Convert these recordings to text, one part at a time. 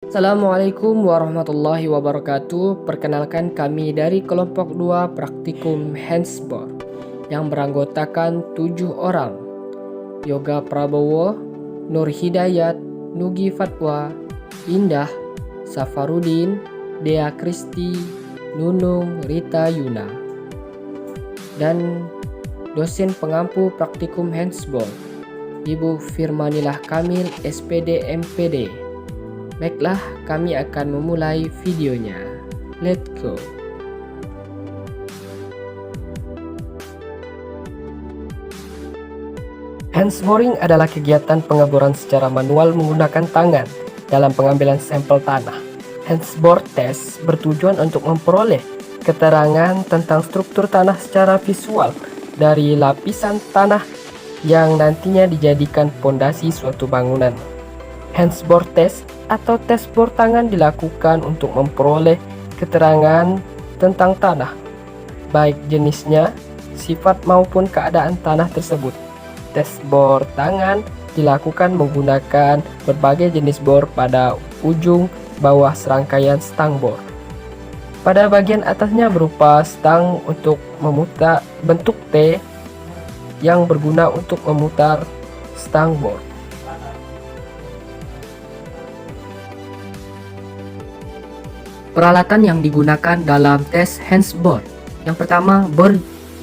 Assalamualaikum warahmatullahi wabarakatuh. Perkenalkan kami dari kelompok 2 Praktikum Handsboard yang beranggotakan 7 orang. Yoga Prabowo, Nur Hidayat, Nugi Fatwa, Indah, Safarudin, Dea Kristi, Nunung Rita Yuna. Dan dosen pengampu Praktikum Handsboard, Ibu Firmanilah Kamil, SPD MPD. Baiklah, kami akan memulai videonya. Let's go. Handsboring adalah kegiatan pengeboran secara manual menggunakan tangan dalam pengambilan sampel tanah. Handsboard test bertujuan untuk memperoleh keterangan tentang struktur tanah secara visual dari lapisan tanah yang nantinya dijadikan pondasi suatu bangunan. Handsboard test atau tes bor tangan dilakukan untuk memperoleh keterangan tentang tanah, baik jenisnya, sifat maupun keadaan tanah tersebut. Tes bor tangan dilakukan menggunakan berbagai jenis bor pada ujung bawah serangkaian stang bor. Pada bagian atasnya berupa stang untuk memutar bentuk T yang berguna untuk memutar stang bor. Peralatan yang digunakan dalam tes handsboard. Yang pertama, bor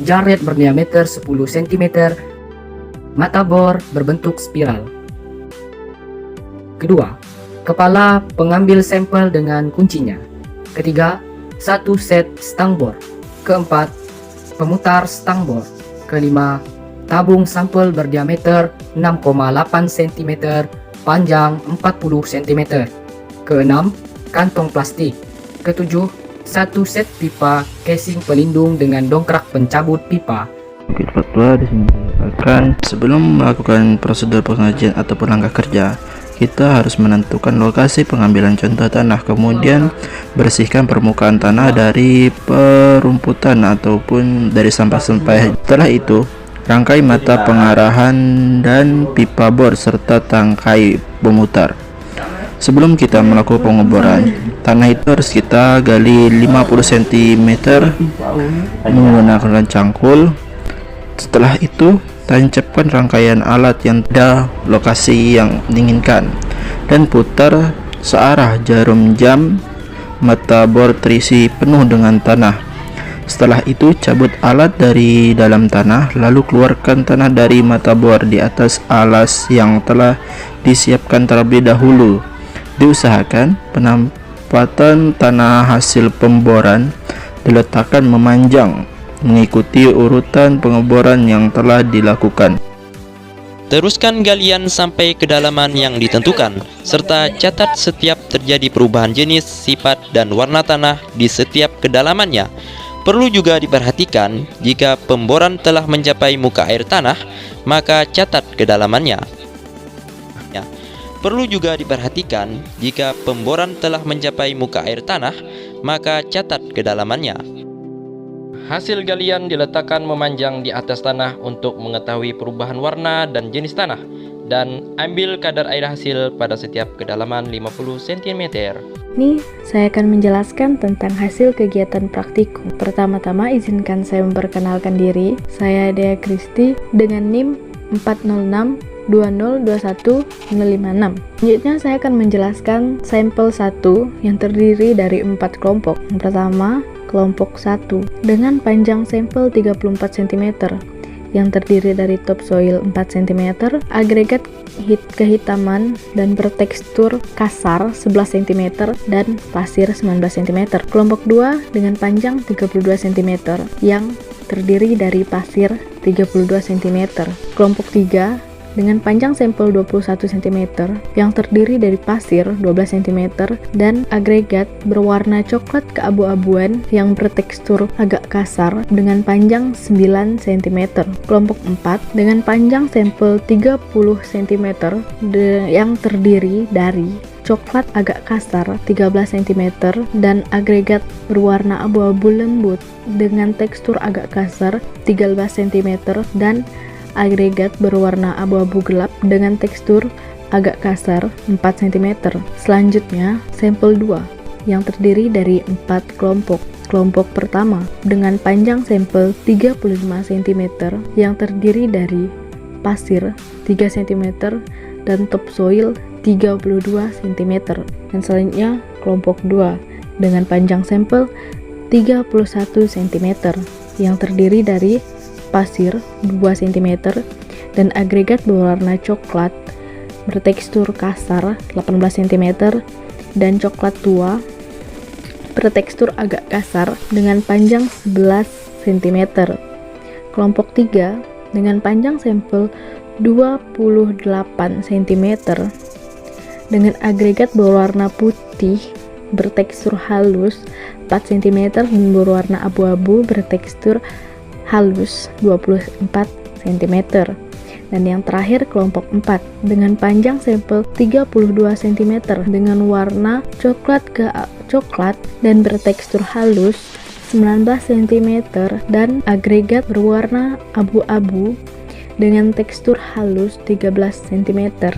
jaret berdiameter 10 cm, mata bor berbentuk spiral. Kedua, kepala pengambil sampel dengan kuncinya. Ketiga, satu set stang bor. Keempat, pemutar stang bor. Kelima, tabung sampel berdiameter 6,8 cm, panjang 40 cm. Keenam, kantong plastik. Ketujuh, satu set pipa casing pelindung dengan dongkrak pencabut pipa. Mungkin fatwa di sini akan sebelum melakukan prosedur pengajian ataupun langkah kerja, kita harus menentukan lokasi pengambilan contoh tanah, kemudian bersihkan permukaan tanah dari perumputan ataupun dari sampah-sampah. Setelah itu, rangkai mata pengarahan dan pipa bor serta tangkai pemutar. Sebelum kita melakukan pengeboran, tanah itu harus kita gali 50 cm menggunakan cangkul. Setelah itu, tancapkan rangkaian alat yang pada lokasi yang diinginkan dan putar searah jarum jam. Mata bor terisi penuh dengan tanah. Setelah itu, cabut alat dari dalam tanah, lalu keluarkan tanah dari mata bor di atas alas yang telah disiapkan terlebih dahulu. Diusahakan penempatan tanah hasil pemboran diletakkan memanjang mengikuti urutan pengeboran yang telah dilakukan. Teruskan galian sampai kedalaman yang ditentukan, serta catat setiap terjadi perubahan jenis, sifat, dan warna tanah di setiap kedalamannya. Perlu juga diperhatikan, jika pemboran telah mencapai muka air tanah, maka catat kedalamannya. Perlu juga diperhatikan, jika pemboran telah mencapai muka air tanah, maka catat kedalamannya. Hasil galian diletakkan memanjang di atas tanah untuk mengetahui perubahan warna dan jenis tanah, dan ambil kadar air hasil pada setiap kedalaman 50 cm. Nih, saya akan menjelaskan tentang hasil kegiatan praktikum. Pertama-tama izinkan saya memperkenalkan diri. Saya Dea Kristi dengan NIM 406202156. Selanjutnya saya akan menjelaskan sampel 1 yang terdiri dari 4 kelompok. Yang pertama, kelompok 1 dengan panjang sampel 34 cm yang terdiri dari topsoil 4 cm, agregat kehitaman dan bertekstur kasar 11 cm, dan pasir 19 cm. Kelompok 2 dengan panjang 32 cm yang terdiri dari pasir 32 cm. Kelompok 3 dengan panjang sampel 21 cm yang terdiri dari pasir 12 cm dan agregat berwarna coklat keabu-abuan yang bertekstur agak kasar dengan panjang 9 cm. Kelompok 4 dengan panjang sampel 30 cm yang terdiri dari coklat agak kasar 13 cm dan agregat berwarna abu-abu lembut dengan tekstur agak kasar 13 cm dan agregat berwarna abu-abu gelap dengan tekstur agak kasar 4 cm. Selanjutnya, sampel 2 yang terdiri dari 4 kelompok. Kelompok pertama dengan panjang sampel 35 cm yang terdiri dari pasir 3 cm dan topsoil 32 cm. Dan selanjutnya kelompok 2 dengan panjang sampel 31 cm yang terdiri dari pasir 2 cm dan agregat berwarna coklat bertekstur kasar 18 cm dan coklat tua bertekstur agak kasar dengan panjang 11 cm. Kelompok 3 dengan panjang sampel 28 cm dengan agregat berwarna putih bertekstur halus 4 cm dan berwarna abu-abu bertekstur halus 24 cm. Dan yang terakhir kelompok 4 dengan panjang sampel 32 cm dengan warna coklat ke coklat dan bertekstur halus 19 cm dan agregat berwarna abu-abu dengan tekstur halus 13 cm.